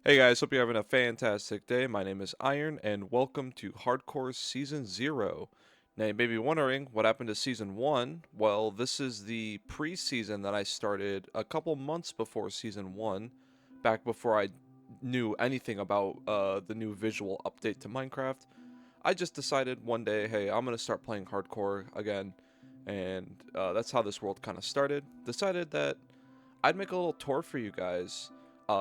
Hey guys, hope you're having a fantastic day. My name is Iron, and welcome to Hardcore Season 0. Now, you may be wondering what happened to Season 1. Well, this is the pre-season that I started a couple months before Season 1, back before I knew anything about the new visual update to Minecraft. I just decided one day, hey, I'm going to start playing Hardcore again, and that's how this world kind of started. Decided that I'd make a little tour for you guys.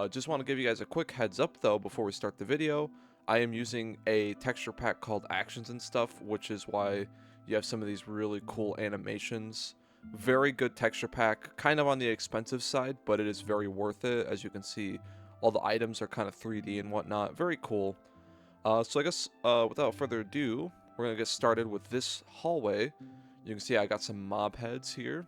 Just want to give you guys a quick heads up though before we start the video. I am using a texture pack called Actions and Stuff, which is why you have some of these really cool animations. Very good texture pack, kind of on the expensive side, but it is very worth it. As you can see, all the items are kind of 3D and whatnot. Very cool. So I guess without further ado, we're going to get started with this hallway. You can see I got some mob heads here.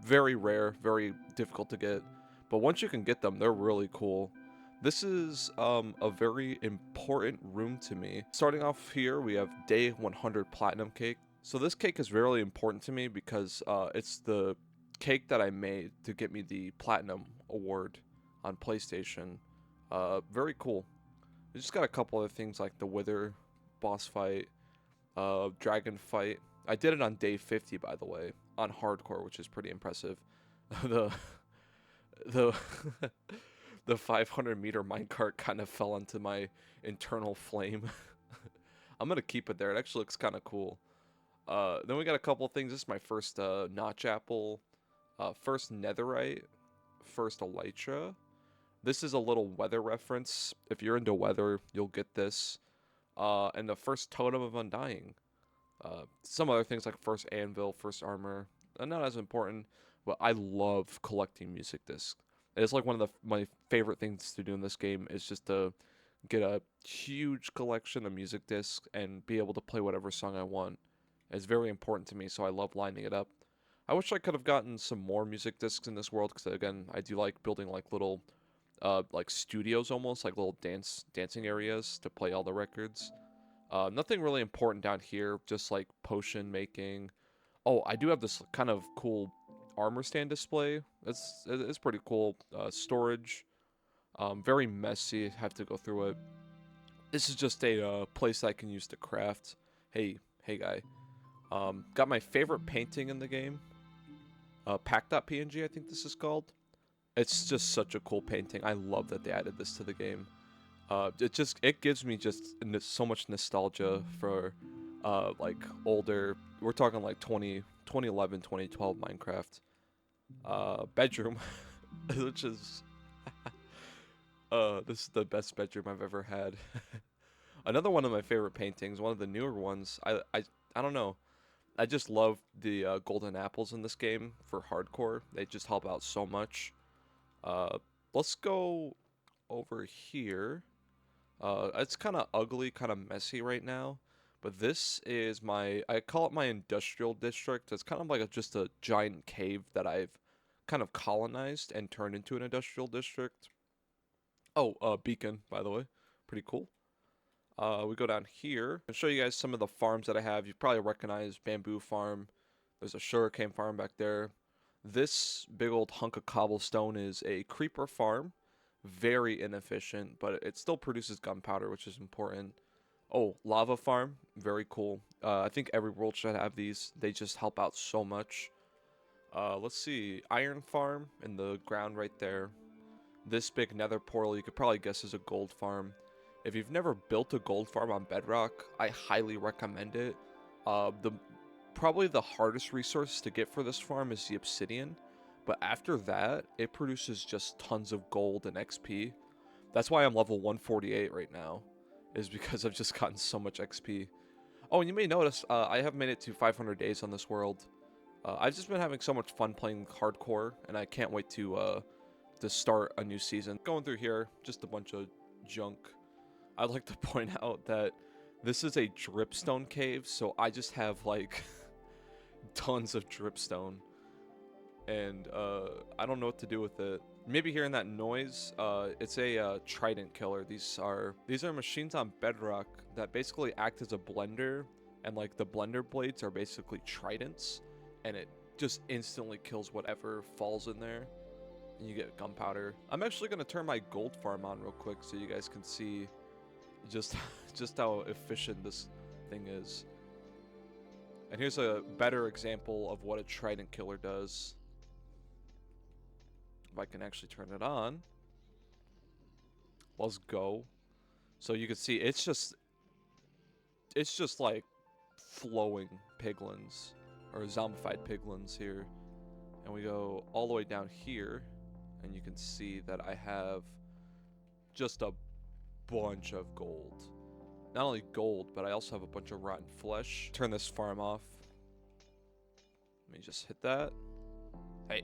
Very rare, very difficult to get. But once you can get them, they're really cool. This is a very important room to me. Starting off here, we have day 100 platinum cake. So this cake is really important to me because it's the cake that I made to get me the platinum award on PlayStation. Very cool. We just got a couple other things like the Wither boss fight, dragon fight. I did it on day 50, by the way, on hardcore, which is pretty impressive. the the the 500-meter minecart kind of fell into my internal flame. I'm gonna keep it there. It actually looks kind of cool. Then we got a couple things. This is my first notch apple, first netherite, first elytra. This is a little weather reference. If you're into weather, you'll get this. And the first totem of undying. Some other things like first anvil, first armor, not as important, but I love collecting music discs. It's like one of my favorite things to do in this game is just to get a huge collection of music discs and be able to play whatever song I want. It's very important to me, so I love lining it up. I wish I could have gotten some more music discs in this world because again, I do like building like little like studios almost, like little dancing areas to play all the records. Nothing really important down here, just like potion making. Oh, I do have this kind of cool armor stand display. It's pretty cool. Storage, very messy. Have to go through it. This is just a place I can use to craft. Hey guy. Got my favorite painting in the game. Pack.png, I think this is called. It's just such a cool painting. I love that they added this to the game. It gives me just so much nostalgia for like older, we're talking like 2011 2012 Minecraft bedroom. Which is this is the best bedroom I've ever had. Another one of my favorite paintings, one of the newer ones. I don't know, I just love the golden apples in this game for hardcore. They just help out so much. uh let's go over here. It's kind of ugly, kind of messy right now, but this is I call it my industrial district. It's kind of like just a giant cave that I've kind of colonized and turned into an industrial district. Oh, beacon, by the way. Pretty cool. We go down here and show you guys some of the farms that I have. You probably recognize bamboo farm. There's a sugarcane farm back there. This big old hunk of cobblestone is a creeper farm. Very inefficient, but it still produces gunpowder, which is important. Oh, lava farm, very cool. I think every world should have these. They just help out so much. Let's see, iron farm in the ground right there. This big nether portal you could probably guess is a gold farm. If you've never built a gold farm on Bedrock, I highly recommend it. The probably the hardest resource to get for this farm is the obsidian, but after that, it produces just tons of gold and XP. That's why I'm level 148 right now, is because I've just gotten so much XP. Oh, and you may notice I have made it to 500 days on this world. I've just been having so much fun playing hardcore, and I can't wait to start a new season. Going through here, just a bunch of junk. I'd like to point out that this is a dripstone cave, so I just have like tons of dripstone, and I don't know what to do with it. Maybe hearing that noise, it's a trident killer. These are machines on Bedrock that basically act as a blender, and like the blender blades are basically tridents, and it just instantly kills whatever falls in there. and you get gunpowder. I'm actually gonna turn my gold farm on real quick so you guys can see just just how efficient this thing is. And here's a better example of what a trident killer does. If I can actually turn it on. Let's go. So you can see it's just like flowing piglins or zombified piglins here. And we go all the way down here and you can see that I have just a bunch of gold. Not only gold, but I also have a bunch of rotten flesh. Turn this farm off. Let me just hit that. Hey,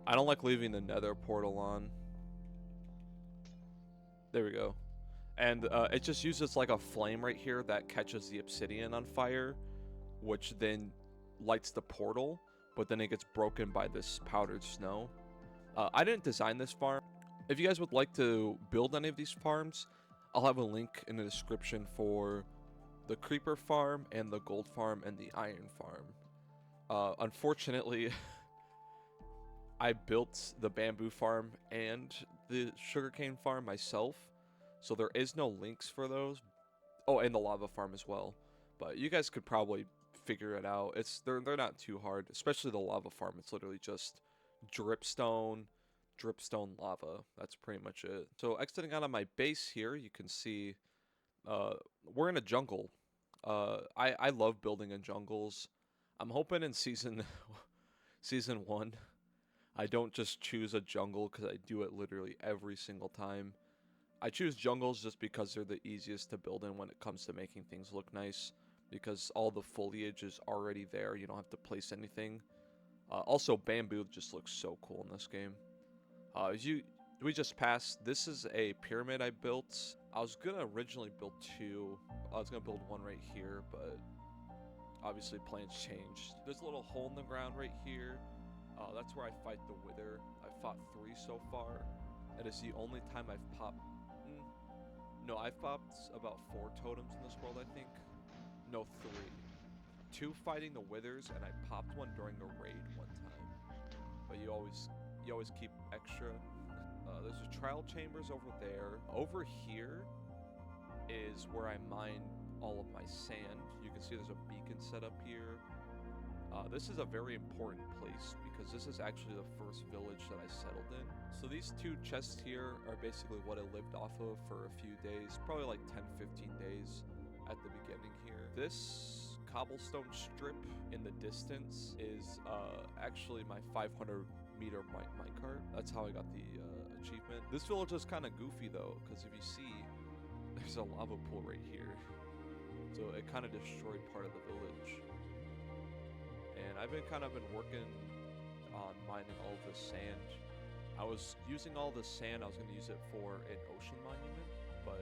I don't like leaving the nether portal on. There we go. And it just uses like a flame right here that catches the obsidian on fire, which then lights the portal, but then it gets broken by this powdered snow. I didn't design this farm. If you guys would like to build any of these farms, I'll have a link in the description for the creeper farm and the gold farm and the iron farm. Unfortunately, I built the bamboo farm and the sugarcane farm myself, so there is no links for those. Oh, and the lava farm as well. But you guys could probably figure it out. They're not too hard, especially the lava farm. It's literally just dripstone lava. That's pretty much it. So exiting out of my base here, you can see we're in a jungle. I love building in jungles. I'm hoping in season 1 I don't just choose a jungle because I do it literally every single time. I choose jungles just because they're the easiest to build in when it comes to making things look nice, because all the foliage is already there. You don't have to place anything. Also, bamboo just looks so cool in this game. We just passed. This is a pyramid I built. I was gonna originally build 2. I was gonna build 1 right here, but obviously plans changed. There's a little hole in the ground right here. That's where I fight the wither. I've fought 3 so far. It is the only time I've popped. No, I've popped about 4 totems in this world, I think. No, 3. 2 fighting the withers, and I popped 1 during a raid 1 time. But you always keep extra. There's a trial chambers over there. Over here is where I mine all of my sand. You can see there's a beacon set up here. This is a very important place because this is actually the first village that I settled in. So these 2 chests here are basically what I lived off of for a few days, probably like 10-15 days at the beginning here. This cobblestone strip in the distance is actually my 500-meter minecart. That's how I got the achievement. This village is kind of goofy though, because if you see, there's a lava pool right here. So it kind of destroyed part of the village. And I've been working on mining all of this sand. I was using all this sand, I was going to use it for an ocean monument, but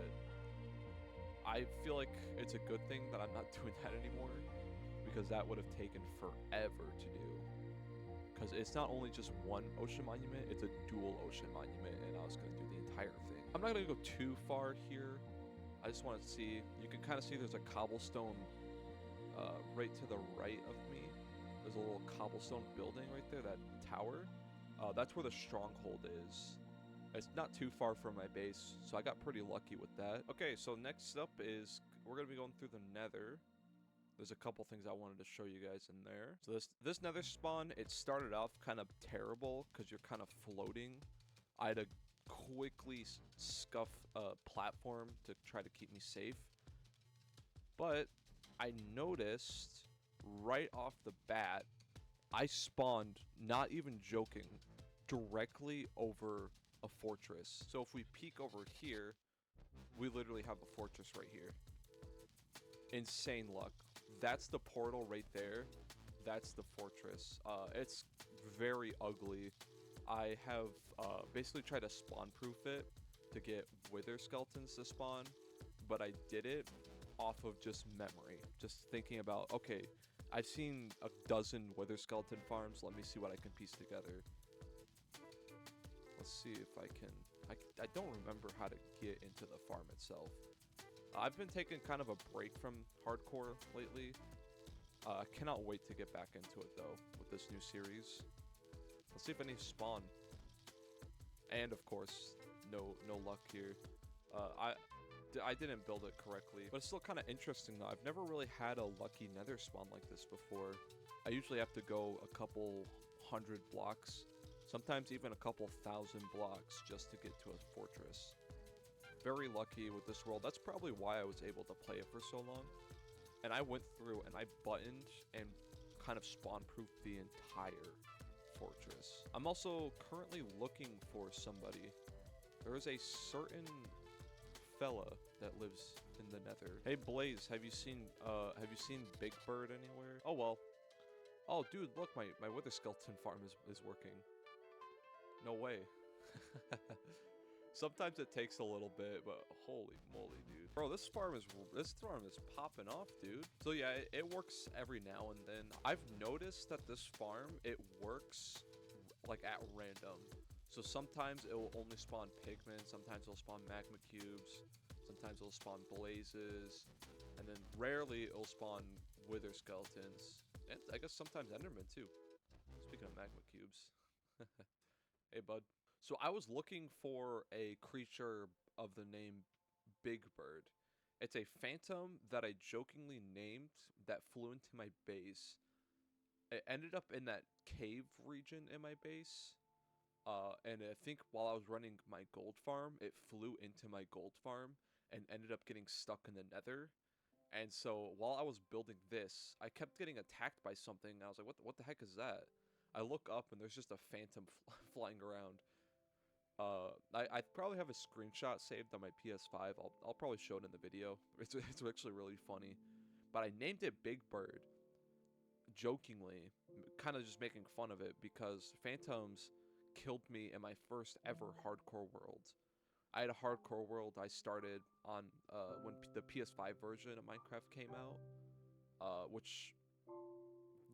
I feel like it's a good thing that I'm not doing that anymore, because that would have taken forever to do. Because it's not only just 1 ocean monument, it's a dual ocean monument, and I was going to do the entire thing. I'm not going to go too far here. I just want to see, you can kind of see there's a cobblestone right to the right of me. There's a little cobblestone building right there, that tower. That's where the stronghold is. It's not too far from my base, so I got pretty lucky with that. Okay, so next up is, we're going to be going through the nether. There's a couple things I wanted to show you guys in there. So this nether spawn, it started off kind of terrible because you're kind of floating. I had to quickly scuff a platform to try to keep me safe. But I noticed right off the bat, I spawned, not even joking, directly over a fortress. So if we peek over here, we literally have a fortress right here. Insane luck. That's the portal right there. That's the fortress. It's very ugly. I have basically tried to spawn proof it to get wither skeletons to spawn, but I did it off of just memory. Just thinking about, okay, I've seen a dozen wither skeleton farms. Let me see what I can piece together. Let's see if I can. I don't remember how to get into the farm itself. I've been taking kind of a break from hardcore lately. I cannot wait to get back into it though with this new series. Let's see if any spawn. And of course, no luck here. I didn't build it correctly, but it's still kind of interesting though. I've never really had a lucky nether spawn like this before. I usually have to go a couple hundred blocks, sometimes even a couple thousand blocks just to get to a fortress. Very lucky with this world. That's probably why I was able to play it for so long. And I went through and I buttoned and kind of spawn-proofed the entire fortress. I'm also currently looking for somebody. There is a certain fella that lives in the nether. Hey Blaze, have you seen Big Bird anywhere? Oh well. Oh dude, look, my wither skeleton farm is working. No way. Sometimes it takes a little bit, but holy moly, dude. Bro, this farm is popping off, dude. So yeah, it works every now and then. I've noticed that this farm, it works like at random. So sometimes it will only spawn pigmen, sometimes it'll spawn magma cubes, sometimes it'll spawn blazes, and then rarely it'll spawn wither skeletons. And I guess sometimes endermen too. Speaking of magma cubes. Hey bud. So I was looking for a creature of the name Big Bird. It's a phantom that I jokingly named that flew into my base. It ended up in that cave region in my base. And I think while I was running my gold farm, it flew into my gold farm and ended up getting stuck in the nether. And so while I was building this, I kept getting attacked by something. And I was like, what the heck is that? I look up and there's just a phantom flying around. I probably have a screenshot saved on my PS5. I'll probably show it in the video. It's actually really funny. But I named it Big Bird, jokingly, kind of just making fun of it because phantoms killed me in my first ever hardcore world. I had a hardcore world I started on when the PS5 version of Minecraft came out, which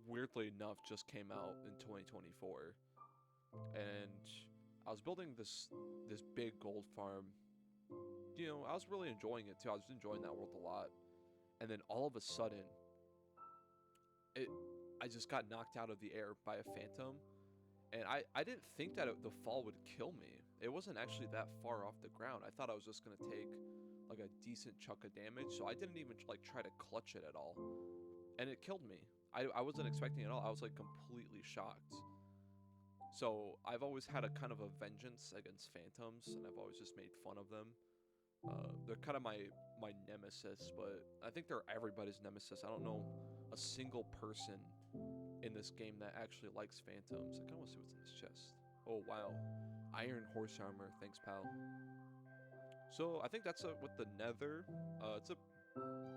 weirdly enough just came out in 2024, and I was building this big gold farm. You know, I was really enjoying it too. I was enjoying that world a lot. And then all of a sudden, I just got knocked out of the air by a phantom. And I didn't think that the fall would kill me. It wasn't actually that far off the ground. I thought I was just going to take like a decent chunk of damage. So I didn't even like try to clutch it at all. And it killed me. I wasn't expecting it at all. I was like completely shocked. So I've always had a kind of a vengeance against phantoms, and I've always just made fun of them. They're kind of my nemesis, but I think they're everybody's nemesis. I don't know a single person in this game that actually likes phantoms. I kind of want to see what's in this chest. Oh wow, iron horse armor. Thanks, pal. So I think that's with the nether. It's a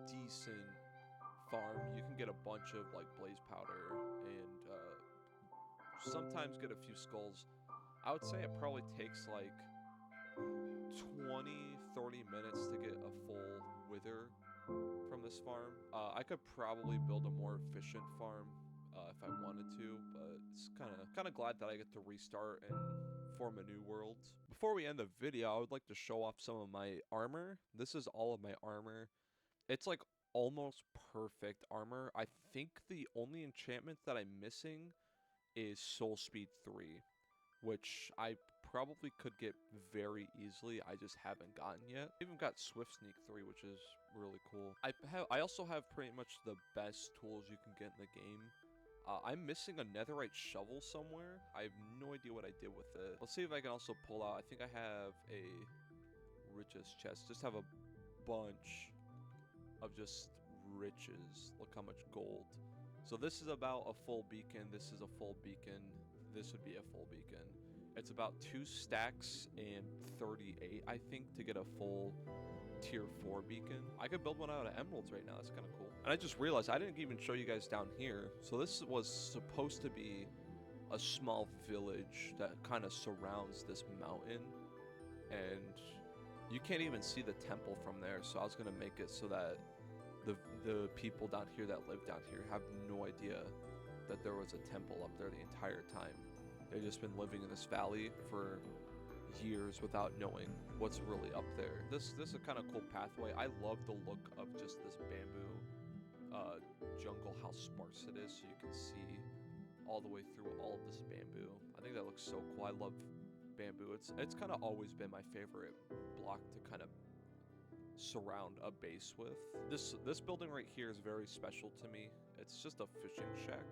decent farm. You can get a bunch of like blaze powder and sometimes get a few skulls. I would say it probably takes like 20-30 minutes to get a full wither from this farm. I could probably build a more efficient farm if I wanted to, but it's kind of glad that I get to restart and form a new world. Before we end the video, I would like to show off some of my armor. This is all of my armor. It's like almost perfect armor. I think the only enchantment that I'm missing is Soul Speed 3, which I probably could get very easily. I just haven't gotten yet. I even got Swift Sneak 3, which is really cool. I also have pretty much the best tools you can get in the game. I'm missing a netherite shovel somewhere. I have no idea what I did with it. Let's see if I can also pull out. I think I have a riches chest. Just have a bunch of just riches. Look how much gold. So this is about a full beacon. This is a full beacon. This would be a full beacon. It's about 2 stacks and 38, I think, to get a full tier 4 beacon. I could build one out of emeralds right now. That's kind of cool. And I just realized I didn't even show you guys down here. So this was supposed to be a small village that kind of surrounds this mountain. And you can't even see the temple from there. So I was going to make it so that the people down here that live down here have no idea that there was a temple up there the entire time. They've just been living in this valley for years without knowing what's really up there. This is a kind of cool pathway. I love the look of just this bamboo jungle, how sparse it is, so you can see all the way through all of this bamboo. I think that looks so cool. I love bamboo. It's kind of always been my favorite block to kind of surround a base with. This building right here is very special to me. It's just a fishing shack,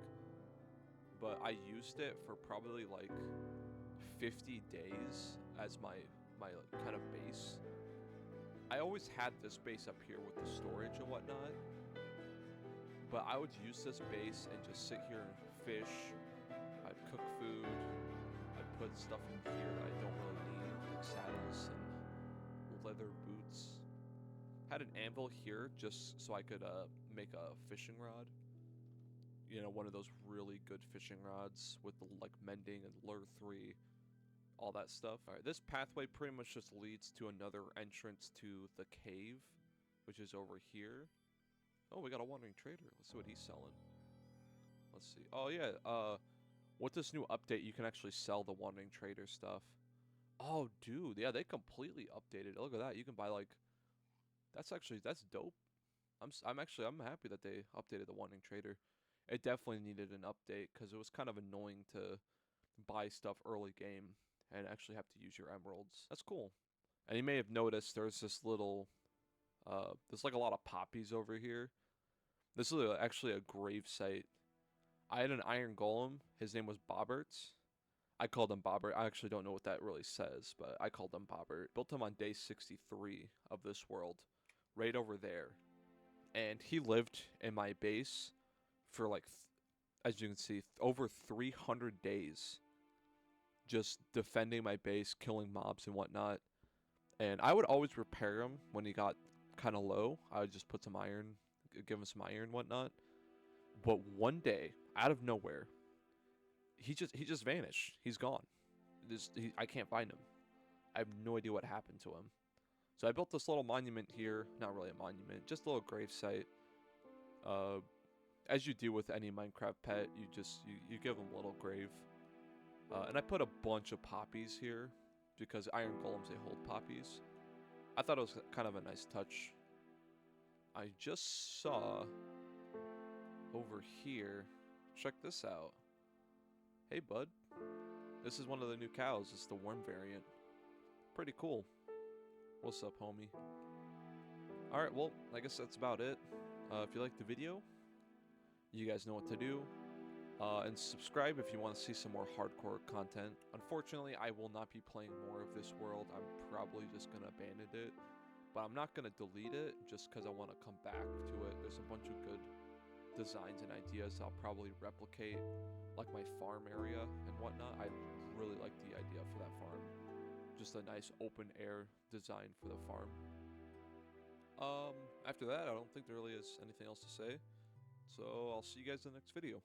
but I used it for probably like 50 days as my like, kind of base. I always had this base up here with the storage and whatnot, but I would use this base and just sit here and fish. I'd cook food. I'd put stuff in here that I don't really need, like saddles and leather boots. Had an anvil here just so I could make a fishing rod. You know, one of those really good fishing rods with the like mending and lure 3, all that stuff. Alright, this pathway pretty much just leads to another entrance to the cave, which is over here. Oh, we got a wandering trader. Let's see what he's selling. Let's see. Oh yeah, with this new update, you can actually sell the wandering trader stuff. Oh, dude, yeah, they completely updated it. Look at that. You can buy like, that's dope. I'm happy that they updated the wandering trader. It definitely needed an update because it was kind of annoying to buy stuff early game and actually have to use your emeralds. That's cool. And you may have noticed there's this little, there's like a lot of poppies over here. This is actually a grave site. I had an iron golem. His name was Bobbert. I called him Bobbert. I actually don't know what that really says, but I called him Bobbert. Built him on day 63 of this world, right over there. And he lived in my base for like, as you can see, over 300 days. Just defending my base, killing mobs and whatnot. And I would always repair him when he got kind of low. I would just put some iron, give him some iron and whatnot. But one day, out of nowhere, he just vanished. He's gone. I can't find him. I have no idea what happened to him. So I built this little monument here. Not really a monument, just a little grave site. As you do with any Minecraft pet, you give them a little grave. And I put a bunch of poppies here because iron golems, they hold poppies. I thought it was kind of a nice touch. I just saw over here. Check this out. Hey, bud. This is one of the new cows. It's the worm variant. Pretty cool. What's up, homie? Alright, well, I guess that's about it. If you liked the video, you guys know what to do. And subscribe if you want to see some more hardcore content. Unfortunately, I will not be playing more of this world. I'm probably just going to abandon it. But I'm not going to delete it just because I want to come back to it. There's a bunch of good designs and ideas I'll probably replicate, like my farm area and whatnot. I really like the idea for that farm. Just a nice open air design for the farm. After that, I don't think there really is anything else to say. So I'll see you guys in the next video.